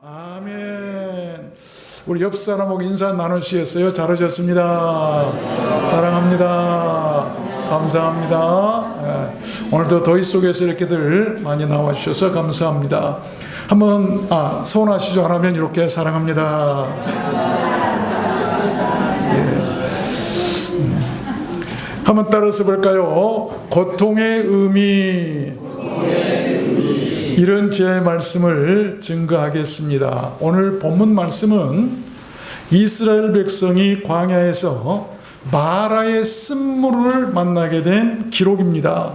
아멘. 우리 옆 사람하고 인사 나누시겠어요? 잘하셨습니다. 사랑합니다. 감사합니다. 오늘도 더위 속에서 이렇게들 많이 나와주셔서 감사합니다. 한번 서운하시죠? 안 하면 이렇게 사랑합니다. 한번 따라서 볼까요? 고통의 의미. 이런 제 말씀을 증거하겠습니다. 오늘 본문 말씀은 이스라엘 백성이 광야에서 마라의 쓴물을 만나게 된 기록입니다.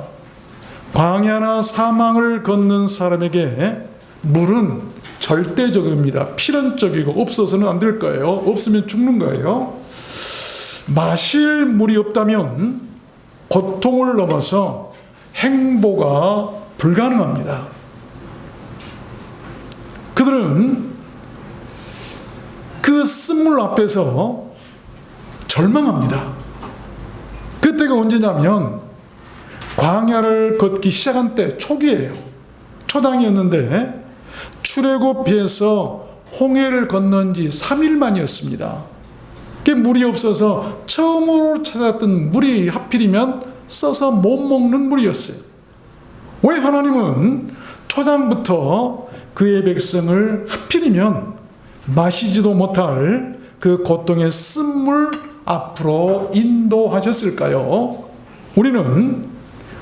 광야나 사망을 걷는 사람에게 물은 절대적입니다. 필연적이고 없어서는 안 될 거예요. 없으면 죽는 거예요. 마실 물이 없다면 고통을 넘어서 행보가 불가능합니다. 그들은 그 쓴물 앞에서 절망합니다. 그때가 언제냐면 광야를 걷기 시작한 때 초기예요. 초당이었는데 출애굽해서 홍해를 건넌 지 3일 만이었습니다. 물이 없어서 처음으로 찾았던 물이 하필이면 써서 못 먹는 물이었어요. 왜 하나님은 초장부터 그의 백성을 하필이면 마시지도 못할 그 고통의 쓴물 앞으로 인도하셨을까요? 우리는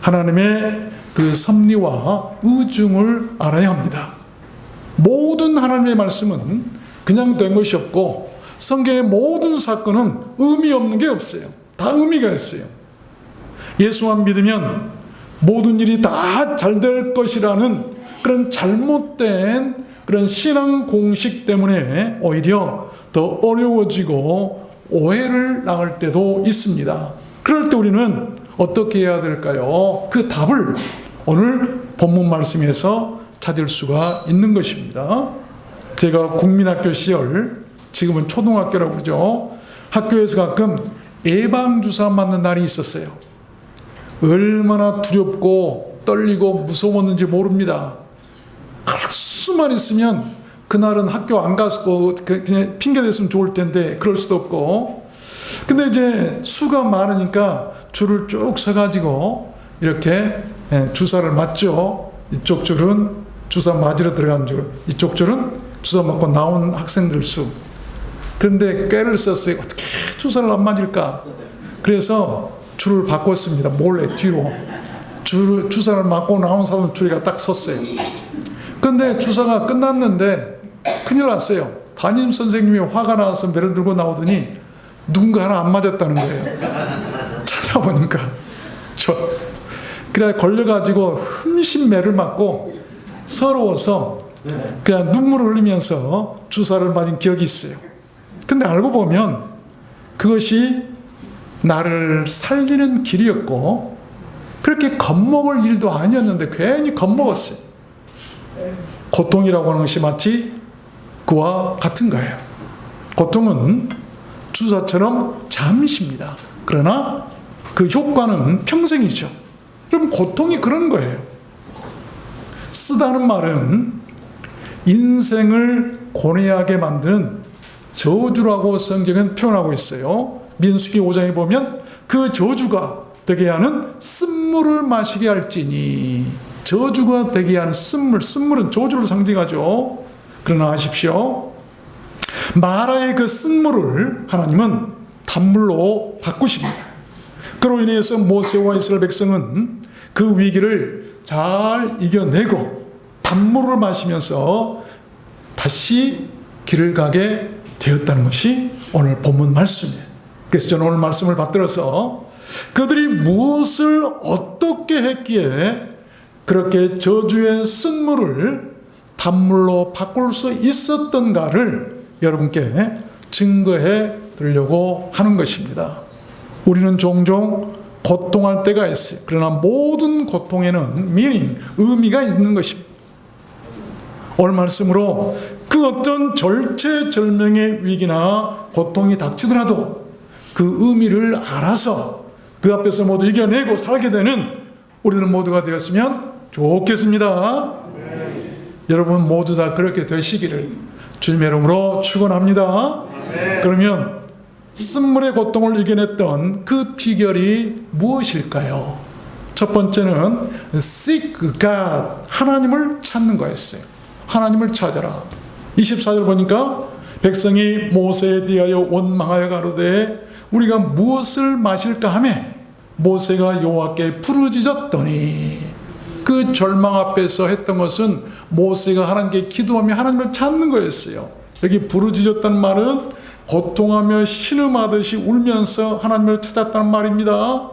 하나님의 그 섭리와 의중을 알아야 합니다. 모든 하나님의 말씀은 그냥 된 것이 없고 성경의 모든 사건은 의미 없는 게 없어요. 다 의미가 있어요. 예수만 믿으면 모든 일이 다 잘 될 것이라는 그런 잘못된 그런 신앙 공식 때문에 오히려 더 어려워지고 오해를 나갈 때도 있습니다. 그럴 때 우리는 어떻게 해야 될까요? 그 답을 오늘 본문 말씀에서 찾을 수가 있는 것입니다. 제가 국민학교 시절, 지금은 초등학교라고 그러죠. 학교에서 가끔 예방주사 맞는 날이 있었어요. 얼마나 두렵고 떨리고 무서웠는지 모릅니다. 수만 있으면 그날은 학교 안 가서 그냥 핑계 댔으면 좋을 텐데 그럴 수도 없고, 근데 이제 수가 많으니까 줄을 쭉 서가지고 이렇게 주사를 맞죠. 이쪽 줄은 주사 맞으러 들어간 줄, 이쪽 줄은 주사 맞고 나온 학생들 수. 그런데 꾀를 썼어요. 어떻게 주사를 안 맞을까? 그래서 줄을 바꿨습니다. 몰래 뒤로. 주사를 맞고 나온 사람 줄이가 딱 섰어요. 그런데 주사가 끝났는데 큰일 났어요. 담임 선생님이 화가 나서 매를 들고 나오더니 누군가 하나 안 맞았다는 거예요. 찾아보니까 그래 걸려가지고 흠씬 매를 맞고 서러워서 그냥 눈물을 흘리면서 주사를 맞은 기억이 있어요. 근데 알고 보면 그것이 나를 살리는 길이었고 그렇게 겁먹을 일도 아니었는데 괜히 겁먹었어요. 고통이라고 하는 것이 마치 그와 같은 거예요. 고통은 주사처럼 잠시입니다. 그러나 그 효과는 평생이죠. 그럼 고통이 그런 거예요. 쓰다는 말은 인생을 고뇌하게 만드는 저주라고 성경은 표현하고 있어요. 민수기 5장에 보면 그 저주가 되게 하는 쓴물을 마시게 할지니, 저주가 되게 하는 쓴물은 저주를 상징하죠. 그러나 아십시오, 마라의 그 쓴물을 하나님은 단물로 바꾸십니다. 그로 인해서 모세와 이스라엘 백성은 그 위기를 잘 이겨내고 단물을 마시면서 다시 길을 가게 되었다는 것이 오늘 본문 말씀이에요. 그래서 저는 오늘 말씀을 받들어서 그들이 무엇을 어떻게 했기에 그렇게 저주의 쓴물을 단물로 바꿀 수 있었던가를 여러분께 증거해 드리려고 하는 것입니다. 우리는 종종 고통할 때가 있어요. 그러나 모든 고통에는 의미가 있는 것입니다. 오늘 말씀으로 그 어떤 절체절명의 위기나 고통이 닥치더라도 그 의미를 알아서 그 앞에서 모두 이겨내고 살게 되는 우리는 모두가 되었으면 좋겠습니다. 여러분 모두 다 그렇게 되시기를 주님의 이름으로 축원합니다. 그러면 쓴물의 고통을 이겨냈던 그 비결이 무엇일까요? 첫 번째는 Seek God, 하나님을 찾는 거였어요. 하나님을 찾아라. 24절 보니까 백성이 모세에 대하여 원망하여 가로되 우리가 무엇을 마실까 하며 모세가 여호와께 부르짖었더니, 그 절망 앞에서 했던 것은 모세가 하나님께 기도하며 하나님을 찾는 거였어요. 여기 부르짖었다는 말은 고통하며 신음하듯이 울면서 하나님을 찾았다는 말입니다.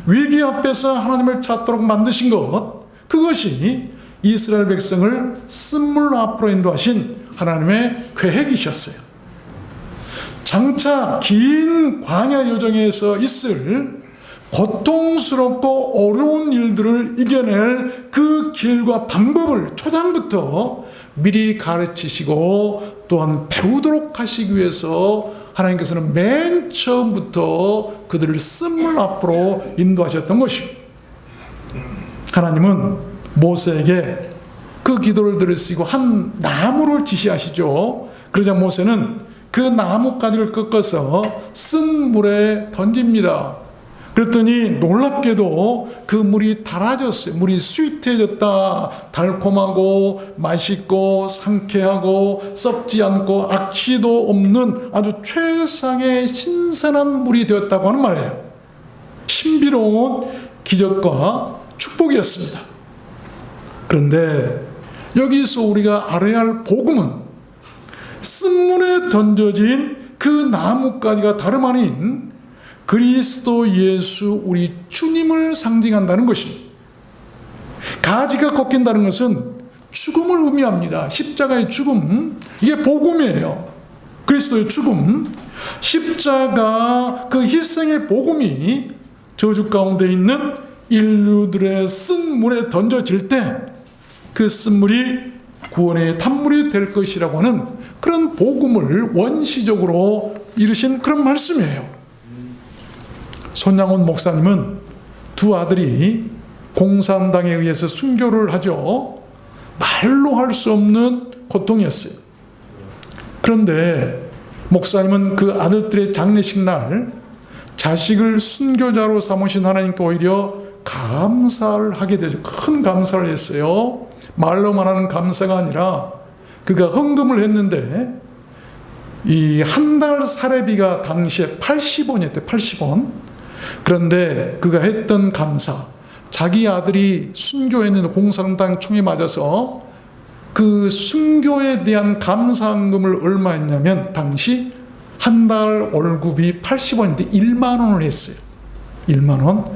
위기 앞에서 하나님을 찾도록 만드신 것, 그것이 이스라엘 백성을 쓴물 앞으로 인도하신 하나님의 계획이셨어요. 장차 긴 광야 여정에서 있을 고통스럽고 어려운 일들을 이겨낼 그 길과 방법을 초장부터 미리 가르치시고 또한 배우도록 하시기 위해서 하나님께서는 맨 처음부터 그들을 쓴물 앞으로 인도하셨던 것입니다. 하나님은 모세에게 그 기도를 들으시고 한 나무를 지시하시죠. 그러자 모세는 그 나뭇가지를 꺾어서 쓴 물에 던집니다. 그랬더니 놀랍게도 그 물이 달아졌어요. 물이 스위트해졌다. 달콤하고 맛있고 상쾌하고 썩지 않고 악취도 없는 아주 최상의 신선한 물이 되었다고 하는 말이에요. 신비로운 기적과 축복이었습니다. 그런데 여기서 우리가 알아야 할 복음은 쓴물에 던져진 그 나뭇가지가 다름 아닌 그리스도 예수 우리 주님을 상징한다는 것입니다. 가지가 꺾인다는 것은 죽음을 의미합니다. 십자가의 죽음, 이게 복음이에요. 그리스도의 죽음, 십자가 그 희생의 복음이 저주 가운데 있는 인류들의 쓴물에 던져질 때 그 쓴물이 구원의 단물이 될 것이라고 하는 그런 복음을 원시적으로 이루신 그런 말씀이에요. 손양원 목사님은 두 아들이 공산당에 의해서 순교를 하죠. 말로 할 수 없는 고통이었어요. 그런데 목사님은 그 아들들의 장례식 날 자식을 순교자로 삼으신 하나님께 오히려 감사를 하게 되죠. 큰 감사를 했어요. 말로만 하는 감사가 아니라 그가 헌금을 했는데 이 한 달 사례비가 당시에 80원이었대. 80원. 그런데 그가 했던 감사, 자기 아들이 순교했는데 공산당 총에 맞아서 그 순교에 대한 감사헌금을 얼마 했냐면 당시 한 달 월급이 80원인데 1만 원을 했어요. 1만 원.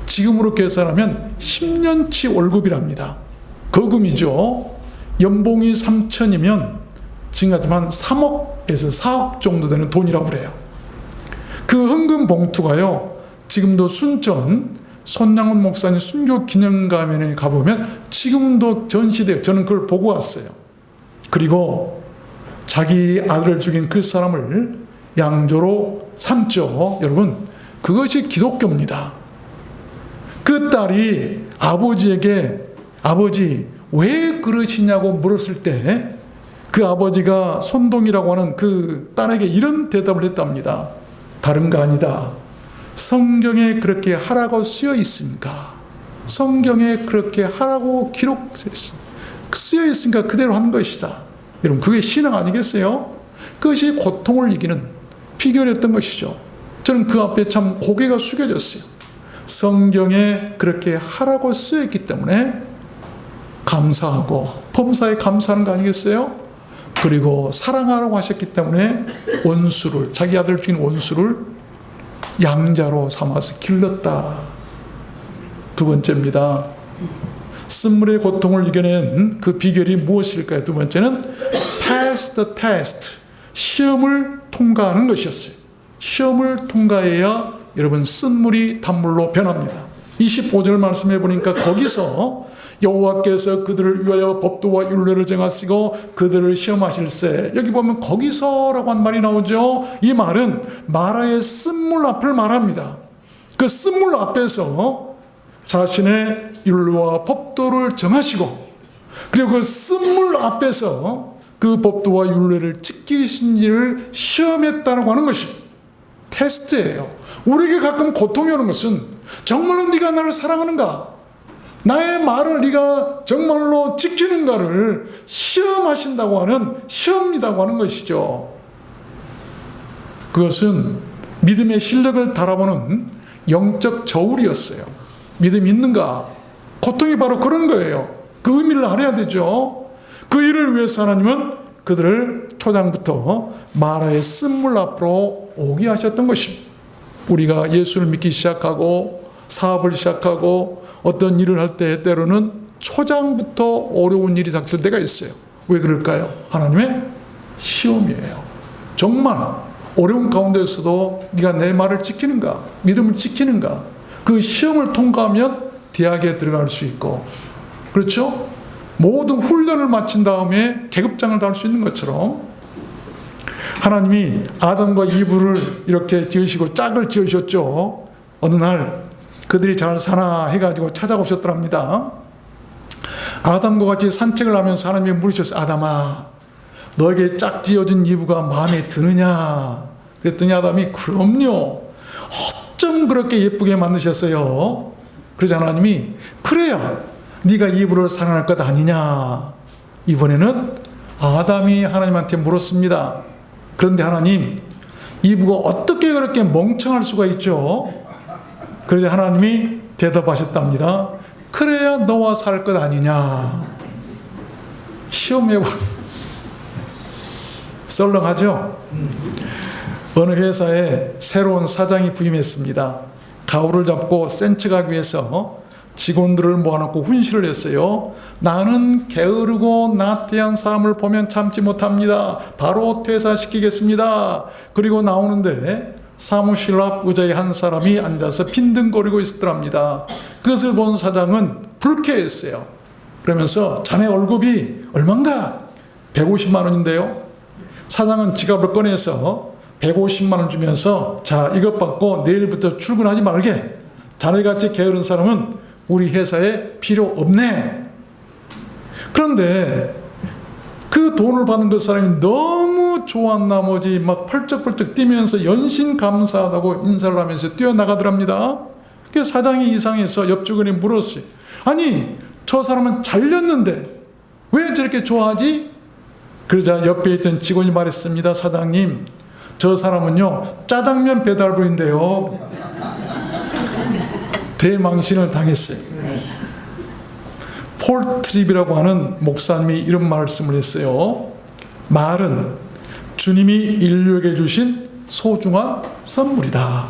지금으로 계산하면 10년치 월급이랍니다. 거금이죠. 연봉이 3천이면 지금 같으면 3억에서 4억 정도 되는 돈이라고 그래요. 그 헌금 봉투가요, 지금도 순천 손양원 목사님 순교 기념관에 가보면 지금도 전시돼요. 저는 그걸 보고 왔어요. 그리고 자기 아들을 죽인 그 사람을 양조로 삼죠. 여러분, 그것이 기독교입니다. 그 딸이 아버지에게 아버지 왜 그러시냐고 물었을 때 그 아버지가 손동이라고 하는 그 딸에게 이런 대답을 했답니다. 다른 거 아니다. 성경에 그렇게 하라고 쓰여 있으니까, 성경에 그렇게 하라고 쓰여 있으니까 그대로 한 것이다. 여러분, 그게 신앙 아니겠어요? 그것이 고통을 이기는 비결이었던 것이죠. 저는 그 앞에 참 고개가 숙여졌어요. 성경에 그렇게 하라고 쓰여 있기 때문에 감사하고 범사에 감사하는 거 아니겠어요? 그리고 사랑하라고 하셨기 때문에 원수를, 자기 아들 죽인 원수를 양자로 삼아서 길렀다. 두 번째입니다. 쓴물의 고통을 이겨낸 그 비결이 무엇일까요? 두 번째는 pass the test, 시험을 통과하는 것이었어요. 시험을 통과해야 여러분 쓴물이 단물로 변합니다. 25절 말씀해 보니까 거기서 여호와께서 그들을 위하여 법도와 율례를 정하시고 그들을 시험하실세. 여기 보면 거기서라고 한 말이 나오죠. 이 말은 마라의 쓴물 앞을 말합니다. 그 쓴물 앞에서 자신의 율례와 법도를 정하시고 그리고 그 쓴물 앞에서 그 법도와 율례를 지키신지를 시험했다고 하는 것이 테스트예요. 우리에게 가끔 고통이 오는 것은 정말로 네가 나를 사랑하는가? 나의 말을 네가 정말로 지키는가를 시험하신다고 하는 시험이라고 하는 것이죠. 그것은 믿음의 실력을 달아보는 영적 저울이었어요. 믿음이 있는가? 고통이 바로 그런 거예요. 그 의미를 알아야 되죠. 그 일을 위해서 하나님은 그들을 초장부터 마라의 쓴물 앞으로 오게 하셨던 것입니다. 우리가 예수를 믿기 시작하고 사업을 시작하고 어떤 일을 할 때 때로는 초장부터 어려운 일이 닥칠 때가 있어요. 왜 그럴까요? 하나님의 시험이에요. 정말 어려운 가운데서도 네가 내 말을 지키는가? 믿음을 지키는가? 그 시험을 통과하면 대학에 들어갈 수 있고, 그렇죠? 모든 훈련을 마친 다음에 계급장을 달 수 있는 것처럼 하나님이 아담과 이브를 이렇게 지으시고 짝을 지으셨죠. 어느 날 그들이 잘 사나 해가지고 찾아오셨더랍니다. 아담과 같이 산책을 하면서 하나님이 물으셨어요. 아담아, 너에게 짝 지어진 이브가 마음에 드느냐? 그랬더니 아담이 그럼요. 어쩜 그렇게 예쁘게 만드셨어요? 그래서 하나님이 그래야 네가 이브를 사랑할 것 아니냐? 이번에는 아담이 하나님한테 물었습니다. 그런데 하나님, 이브가 어떻게 그렇게 멍청할 수가 있죠? 그래서 하나님이 대답하셨답니다. 그래야 너와 살 것 아니냐? 시험해보 썰렁하죠? 어느 회사에 새로운 사장이 부임했습니다. 가오를 잡고 센 척하기 위해서 직원들을 모아놓고 훈시를 했어요. 나는 게으르고 나태한 사람을 보면 참지 못합니다. 바로 퇴사시키겠습니다. 그리고 나오는데 사무실 앞 의자에 한 사람이 앉아서 빈둥거리고 있었더랍니다. 그것을 본 사장은 불쾌했어요. 그러면서 자네 월급이 얼마인가? 150만 원인데요. 사장은 지갑을 꺼내서 150만 원 주면서 자, 이것 받고 내일부터 출근하지 말게. 자네같이 게으른 사람은 우리 회사에 필요 없네. 그런데 그 돈을 받는 그 사람이 너무 좋아한 나머지 막 펄쩍펄쩍 뛰면서 연신 감사하다고 인사를 하면서 뛰어나가더랍니다. 그래서 사장이 이상해서 옆 직원이 물었어요. 아니, 저 사람은 잘렸는데 왜 저렇게 좋아하지? 그러자 옆에 있던 직원이 말했습니다. 사장님, 저 사람은요 짜장면 배달부인데요. 대망신을 당했어요. 폴 트립이라고 하는 목사님이 이런 말씀을 했어요. 말은 주님이 인류에게 주신 소중한 선물이다.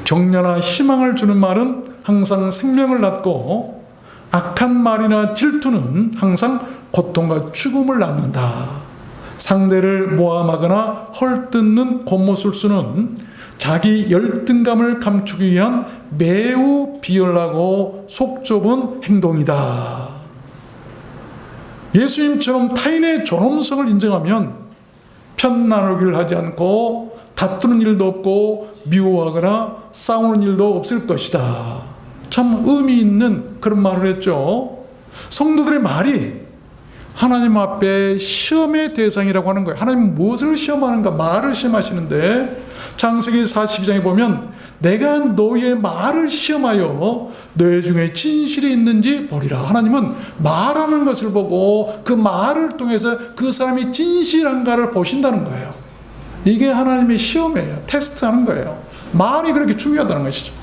격려나 희망을 주는 말은 항상 생명을 낳고 악한 말이나 질투는 항상 고통과 죽음을 낳는다. 상대를 모함하거나 헐뜯는 겉모술수는 자기 열등감을 감추기 위한 매우 비열하고 속 좁은 행동이다. 예수님처럼 타인의 존엄성을 인정하면 편 나누기를 하지 않고 다투는 일도 없고 미워하거나 싸우는 일도 없을 것이다. 참 의미 있는 그런 말을 했죠. 성도들의 말이 하나님 앞에 시험의 대상이라고 하는 거예요. 하나님 무엇을 시험하는가? 말을 시험하시는데 창세기 42장에 보면 내가 너희의 말을 시험하여 너희 중에 진실이 있는지 보리라. 하나님은 말하는 것을 보고 그 말을 통해서 그 사람이 진실한가를 보신다는 거예요. 이게 하나님의 시험이에요. 테스트하는 거예요. 말이 그렇게 중요하다는 것이죠.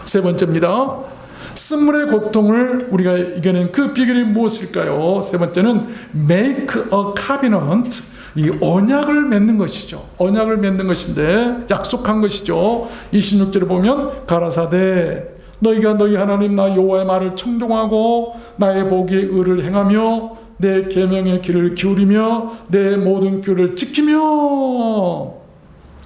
세 번째입니다. 쓴물의 고통을 우리가 이겨낸 그 비결이 무엇일까요? 세 번째는 make a covenant, 이 언약을 맺는 것이죠. 언약을 맺는 것인데 약속한 것이죠. 26절에 보면 가라사대 너희가 너희 하나님 나 여호와의 말을 청종하고 나의 보기에 의를 행하며 내 계명의 길을 기울이며 내 모든 규를 지키며.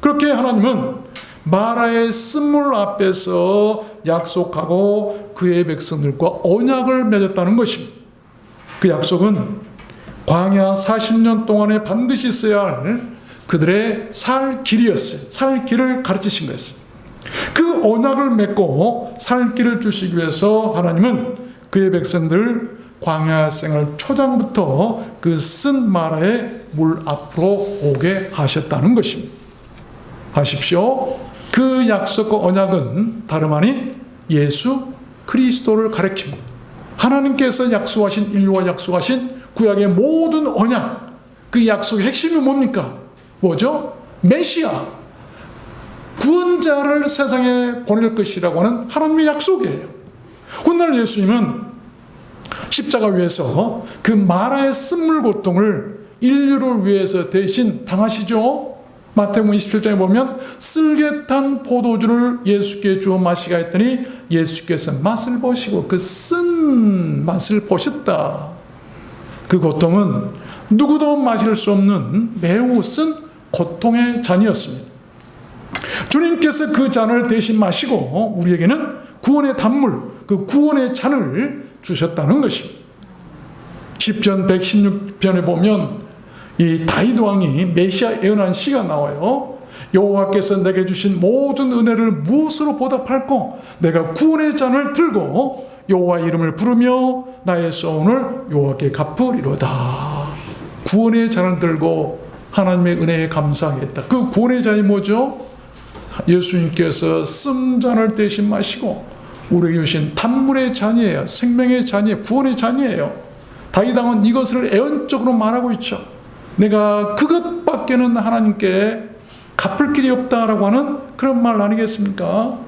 그렇게 하나님은 마라의 쓴물 앞에서 약속하고 그의 백성들과 언약을 맺었다는 것입니다. 그 약속은 광야 40년 동안에 반드시 있어야 할 그들의 살 길이었어요. 살 길을 가르치신 거였어요. 그 언약을 맺고 살 길을 주시기 위해서 하나님은 그의 백성들을 광야 생활 초장부터 그 쓴 마라의 물 앞으로 오게 하셨다는 것입니다. 하십시오. 그 약속과 언약은 다름 아닌 예수 그리스도를 가리킵니다. 하나님께서 약속하신, 인류와 약속하신 구약의 모든 언약, 그 약속의 핵심이 뭡니까? 뭐죠? 메시아, 구원자를 세상에 보낼 것이라고 하는 하나님의 약속이에요. 훗날 예수님은 십자가 위에서 그 마라의 쓴물 고통을 인류를 위해서 대신 당하시죠. 마태복음 27장에 보면 쓸개 탄 포도주를 예수께 주어 마시게 했더니 예수께서 맛을 보시고 그 쓴 맛을 보셨다. 그 고통은 누구도 마실 수 없는 매우 쓴 고통의 잔이었습니다. 주님께서 그 잔을 대신 마시고 우리에게는 구원의 단물, 그 구원의 잔을 주셨다는 것입니다. 시편 116편에 보면 이 다윗 왕이 메시아 예언한 시가 나와요. 여호와께서 내게 주신 모든 은혜를 무엇으로 보답할꼬? 내가 구원의 잔을 들고 여호와 이름을 부르며 나의 소원을 여호와께 갚으리로다. 구원의 잔을 들고 하나님의 은혜에 감사하겠다. 그 구원의 잔이 뭐죠? 예수님께서 쓴잔을 대신 마시고 우리에게 주신 단물의 잔이에요. 생명의 잔이에요. 구원의 잔이에요. 다윗 왕은 이것을 애언적으로 말하고 있죠. 내가 그것밖에는 하나님께 갚을 길이 없다라고 하는 그런 말 아니겠습니까?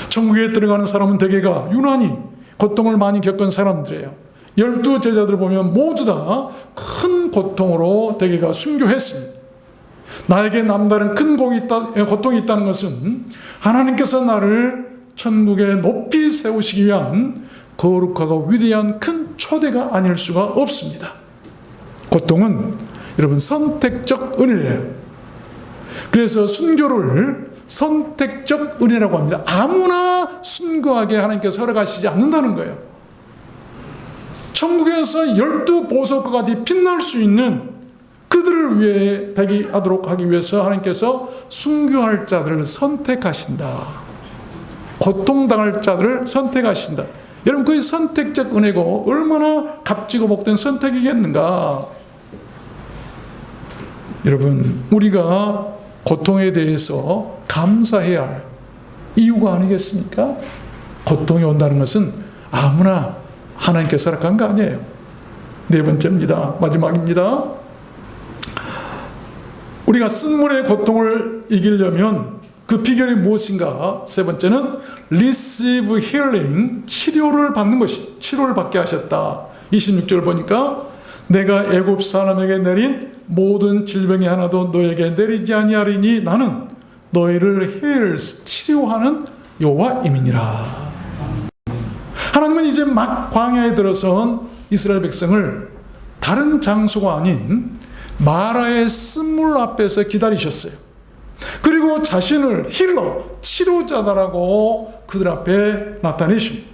천국에 들어가는 사람은 대개가 유난히 고통을 많이 겪은 사람들이에요. 12 제자들 보면 모두 다 큰 고통으로 대개가 순교했습니다. 나에게 남다른 큰 고통이 있다는 것은 하나님께서 나를 천국에 높이 세우시기 위한 거룩하고 위대한 큰 초대가 아닐 수가 없습니다. 고통은 여러분 선택적 은혜예요. 그래서 순교를 선택적 은혜라고 합니다. 아무나 순교하게 하나님께서 허락하시지 않는다는 거예요. 천국에서 12보석까지 빛날 수 있는 그들을 위해 대기하도록 하기 위해서 하나님께서 순교할 자들을 선택하신다. 고통당할 자들을 선택하신다. 여러분 그게 선택적 은혜고 얼마나 값지고 복된 선택이겠는가. 여러분 우리가 고통에 대해서 감사해야 할 이유가 아니겠습니까? 고통이 온다는 것은 아무나 하나님께서 허락한 거 아니에요. 네 번째입니다. 마지막입니다. 우리가 쓴물의 고통을 이기려면 그 비결이 무엇인가? 세 번째는 receive healing, 치료를 받는 것이, 치료를 받게 하셨다. 26절 보니까 내가 애굽 사람에게 내린 모든 질병이 하나도 너에게 내리지 아니하리니 나는 너희를 치료하는 여호와임이니라. 하나님은 이제 막 광야에 들어선 이스라엘 백성을 다른 장소가 아닌 마라의 쓴물 앞에서 기다리셨어요. 그리고 자신을 힐러, 치료자다라고 그들 앞에 나타내십니다.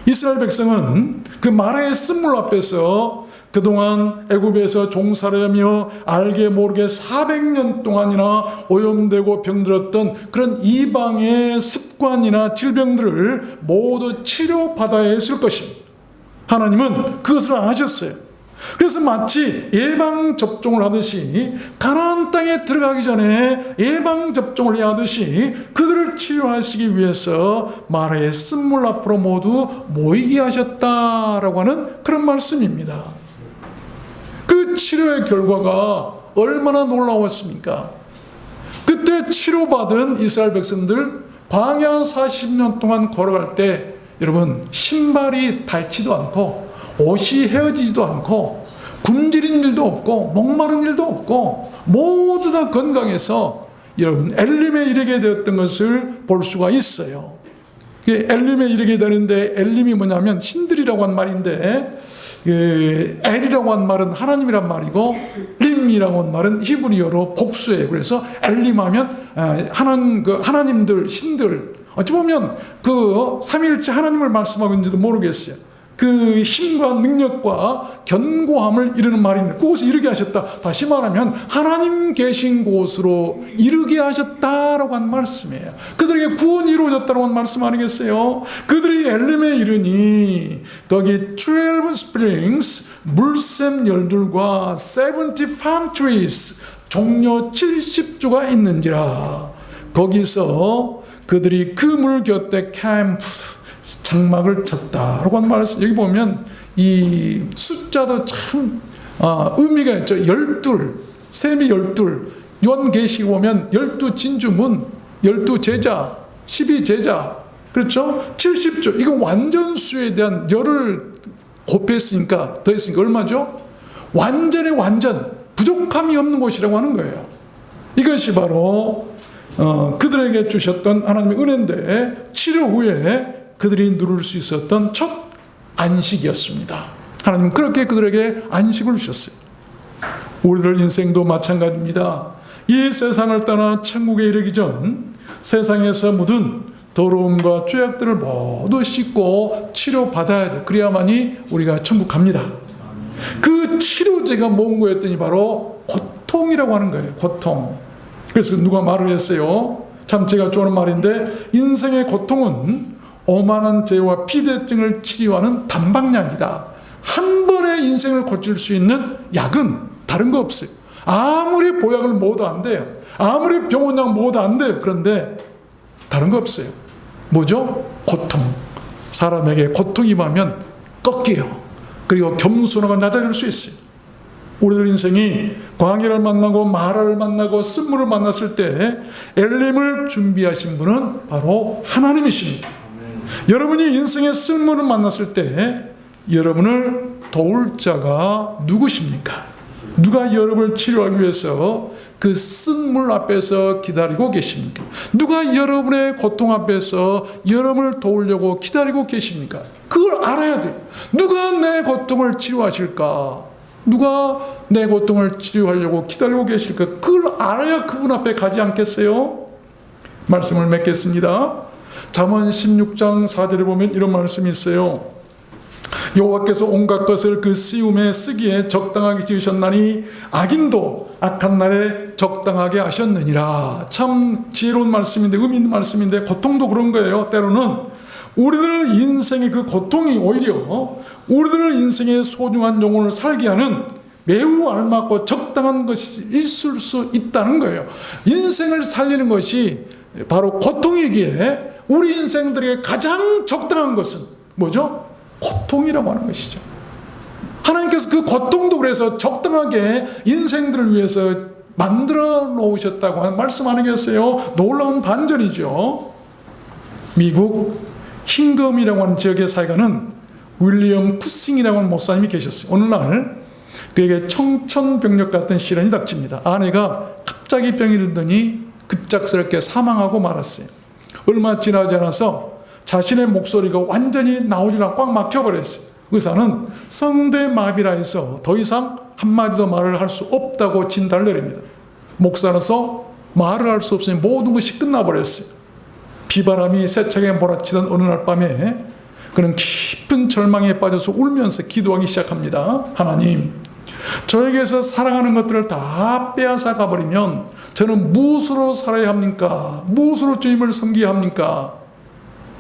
이스라엘 백성은 그 마라의 쓴물 앞에서 그동안 애굽에서 종살이하며 알게 모르게 400년 동안이나 오염되고 병들었던 그런 이방의 습관이나 질병들을 모두 치료받아야 했을 것입니다. 하나님은 그것을 아셨어요. 그래서 마치 예방접종을 하듯이 가나안 땅에 들어가기 전에 예방접종을 해야 하듯이 그들을 치료하시기 위해서 마라의 쓴물 앞으로 모두 모이게 하셨다라고 하는 그런 말씀입니다. 그 치료의 결과가 얼마나 놀라웠습니까? 그때 치료받은 이스라엘 백성들 광야 40년 동안 걸어갈 때 여러분 신발이 닳지도 않고 옷이 헤어지지도 않고 굶주린 일도 없고 목마른 일도 없고 모두 다 건강해서 여러분 엘림에 이르게 되었던 것을 볼 수가 있어요. 엘림에 이르게 되는데 엘림이 뭐냐면 신들이라고 한 말인데 엘이라고 한 말은 하나님이란 말이고 림이라고 한 말은 히브리어로 복수예요. 그래서 엘림하면 하나님들 신들 어찌 보면 그 삼위일체 하나님을 말씀하고 있는지도 모르겠어요. 그 힘과 능력과 견고함을 이루는 말입니다. 그곳에 이르게 하셨다. 다시 말하면 하나님 계신 곳으로 이르게 하셨다라고 한 말씀이에요. 그들에게 구원이 이루어졌다고 한 말씀 아니겠어요? 그들이 엘림에 이르니 거기 12 springs 물샘 열들과 70 palm trees 종려 70주가 있는지라. 거기서 그들이 그 물 곁에 캠프 장막을 쳤다라고 하는 말씀. 여기 보면 이 숫자도 참 의미가 있죠. 12, 셈이 12. 요한계시록 보면 12 진주문, 12 제자, 12 제자, 그렇죠? 70조. 이거 완전수에 대한 열을 곱했으니까, 더했으니까 얼마죠? 완전의 완전, 부족함이 없는 곳이라고 하는 거예요. 이것이 바로 그들에게 주셨던 하나님의 은혜인데, 치료 후에 그들이 누릴 수 있었던 첫 안식이었습니다. 하나님은 그렇게 그들에게 안식을 주셨어요. 우리들 인생도 마찬가지입니다. 이 세상을 떠나 천국에 이르기 전 세상에서 묻은 더러움과 죄악들을 모두 씻고 치료받아야 돼. 그래야만이 우리가 천국 갑니다. 그 치료제가 뭔 거였더니 바로 고통이라고 하는 거예요. 고통. 그래서 누가 말을 했어요. 참 제가 좋아하는 말인데, 인생의 고통은 오만한 죄와 비대증을 치료하는 단방약이다. 한 번에 인생을 고칠 수 있는 약은 다른 거 없어요. 아무리 보약을 먹어도 안 돼요. 아무리 병원약 먹어도 안 돼요. 그런데 다른 거 없어요. 뭐죠? 고통. 사람에게 고통이 임하면 꺾여요. 그리고 겸손하고 낮아질 수 있어요. 우리들 인생이 광야를 만나고 마라를 만나고 쓴물을 만났을 때 엘림을 준비하신 분은 바로 하나님이십니다. 여러분이 인생의 쓴물을 만났을 때 여러분을 도울 자가 누구십니까? 누가 여러분을 치료하기 위해서 그 쓴물 앞에서 기다리고 계십니까? 누가 여러분의 고통 앞에서 여러분을 도우려고 기다리고 계십니까? 그걸 알아야 돼요. 누가 내 고통을 치료하실까? 누가 내 고통을 치료하려고 기다리고 계실까? 그걸 알아야 그분 앞에 가지 않겠어요? 말씀을 맺겠습니다. 잠언 16장 4절에 보면 이런 말씀이 있어요. 여호와께서 온갖 것을 그 쓰임에 쓰기에 적당하게 지으셨나니 악인도 악한 날에 적당하게 하셨느니라. 참 지혜로운 말씀인데, 의미 있는 말씀인데, 고통도 그런 거예요. 때로는 우리들 인생의 그 고통이 오히려 우리들 인생의 소중한 영혼을 살게 하는 매우 알맞고 적당한 것이 있을 수 있다는 거예요. 인생을 살리는 것이 바로 고통이기에 우리 인생들에게 가장 적당한 것은 뭐죠? 고통이라고 하는 것이죠. 하나님께서 그 고통도 그래서 적당하게 인생들을 위해서 만들어 놓으셨다고 하는 말씀 아니겠어요? 놀라운 반전이죠. 미국 흰검이라고 하는 지역의 사회가는 윌리엄 쿠싱이라고 하는 목사님이 계셨어요. 어느 날 그에게 청천벽력 같은 시련이 닥칩니다. 아내가 갑자기 병이 들더니 급작스럽게 사망하고 말았어요. 얼마 지나지 않아서 자신의 목소리가 완전히 나오지 않고 꽉 막혀버렸어요. 의사는 성대마비라 해서 더 이상 한마디도 말을 할 수 없다고 진단을 내립니다. 목사로서 말을 할 수 없으니 모든 것이 끝나버렸어요. 비바람이 세차게 몰아치던 어느 날 밤에 그는 깊은 절망에 빠져서 울면서 기도하기 시작합니다. 하나님, 저에게서 사랑하는 것들을 다 빼앗아 가버리면 저는 무엇으로 살아야 합니까? 무엇으로 주님을 섬겨야 합니까?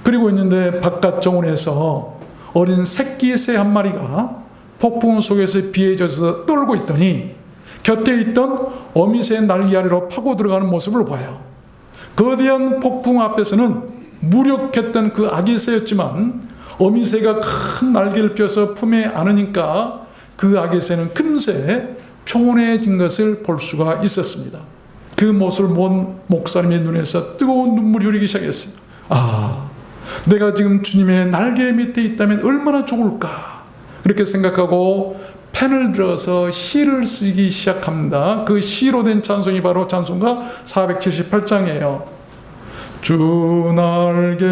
그리고 있는데 바깥 정원에서 어린 새끼 새 한 마리가 폭풍 속에서 비에 젖어서 떨고 있더니 곁에 있던 어미새 날개 아래로 파고 들어가는 모습을 봐요. 거대한 폭풍 앞에서는 무력했던 그 아기 새였지만 어미새가 큰 날개를 펴서 품에 안으니까 그 아기 새는 금세 평온해진 것을 볼 수가 있었습니다. 그 모습을 본 목사님의 눈에서 뜨거운 눈물이 흐르기 시작했어요. 아, 내가 지금 주님의 날개 밑에 있다면 얼마나 좋을까, 그렇게 생각하고 펜을 들어서 시를 쓰기 시작합니다. 그 시로 된 찬송이 바로 찬송가 478장이에요. 주 날개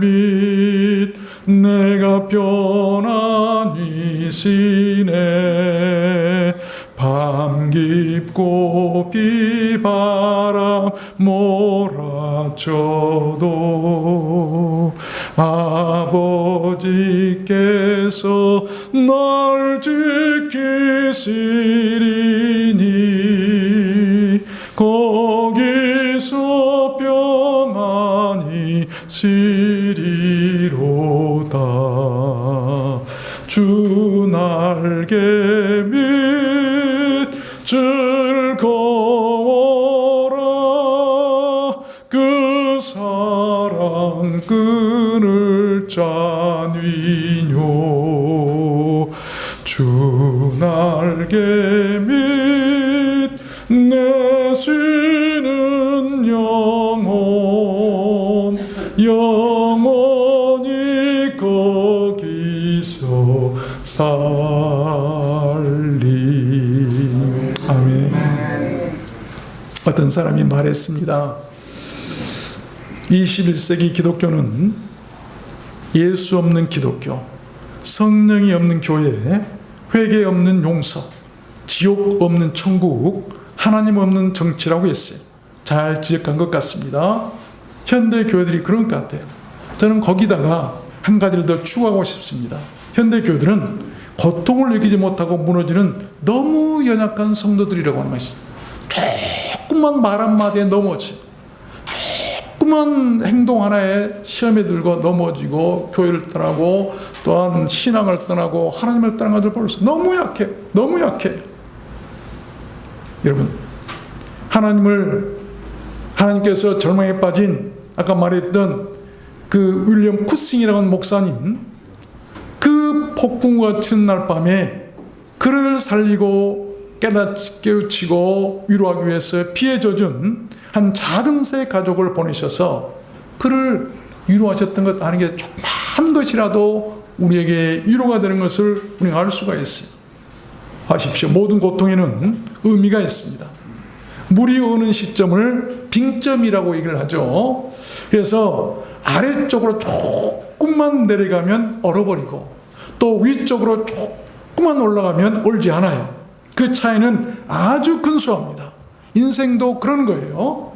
밑 내가 편안히 쉬네. 밤 깊고 비바람 몰아쳐도 아버지께 하나님께서 날 지키시리니 거기서 평안히 쉬리로다. 주 날개 밑 즐거워라. 그 사랑 끈을 짜뉘뇨. 주 날개 밑 내 쉬는 영원히 거기서 살리. 아멘. 어떤 사람이 말했습니다. 21세기 기독교는 예수 없는 기독교, 성령이 없는 교회, 회개 없는 용서, 지옥 없는 천국, 하나님 없는 정치라고 했어요. 잘 지적한 것 같습니다. 현대 교회들이 그런 것 같아요. 저는 거기다가 한 가지를 더 추가하고 싶습니다. 현대 교회들은 고통을 이기지 못하고 무너지는 너무 연약한 성도들이라고 하는 것이, 조금만 말 한마디에 넘어져, 조금만 행동 하나에 시험에 들고 넘어지고 교회를 떠나고 또한 신앙을 떠나고 하나님을 떠난 것을 볼 수, 너무 약해. 너무 약해. 여러분, 하나님께서 절망에 빠진, 아까 말했던 그 윌리엄 쿠싱이라는 목사님, 그 폭풍 같은 날 밤에 그를 살리고 깨우치고 위로하기 위해서 피해 젖은 한 작은 새 가족을 보내셔서 그를 위로하셨던 것 아는 게 조그만 것이라도 우리에게 위로가 되는 것을 우리가 알 수가 있어요. 아십시오. 모든 고통에는 의미가 있습니다. 물이 오는 시점을 빙점이라고 얘기를 하죠. 그래서 아래쪽으로 조금만 내려가면 얼어버리고 또 위쪽으로 조금만 올라가면 얼지 않아요. 그 차이는 아주 근소합니다. 인생도 그런 거예요.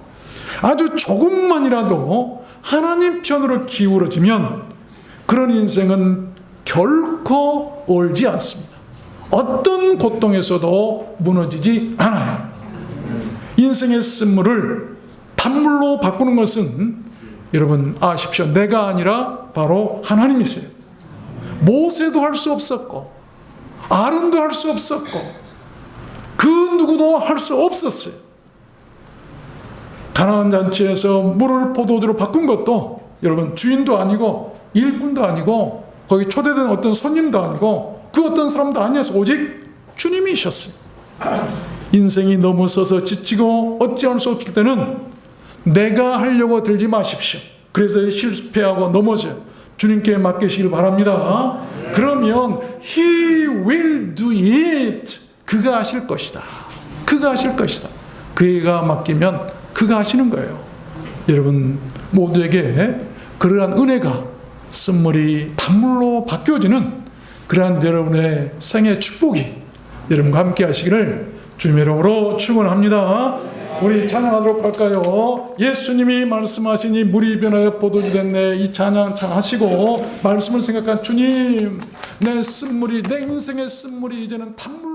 아주 조금만이라도 하나님 편으로 기울어지면 그런 인생은 결코 얼지 않습니다. 어떤 고통에서도 무너지지 않아요. 인생의 쓴물을 단물로 바꾸는 것은 여러분 아십시오. 내가 아니라 바로 하나님이세요. 모세도 할 수 없었고 아론도 할 수 없었고 그 누구도 할 수 없었어요. 가나안 잔치에서 물을 포도주로 바꾼 것도 여러분 주인도 아니고 일꾼도 아니고 거기 초대된 어떤 손님도 아니고 그 어떤 사람도 아니었어요. 오직 주님이셨어요. 인생이 너무 서서 지치고 어찌할 수 없을 때는 내가 하려고 들지 마십시오. 그래서 실패하고 넘어져요. 주님께 맡기시길 바랍니다. 그러면 He will do it. 그가 하실 것이다. 그가 하실 것이다. 그가 맡기면 그가 하시는 거예요. 여러분 모두에게 그러한 은혜가 쓴물이 단물로 바뀌어지는 그러한 여러분의 생애 축복이 여러분과 함께 하시기를 주님의 이름으로 축원합니다. 우리 찬양하도록 할까요? 예수님이 말씀하시니 물이 변하여 포도주 됐네. 이 찬양 잘 하시고 말씀을 생각한 주님, 내 쓴물이, 내 인생의 쓴물이 이제는 단물로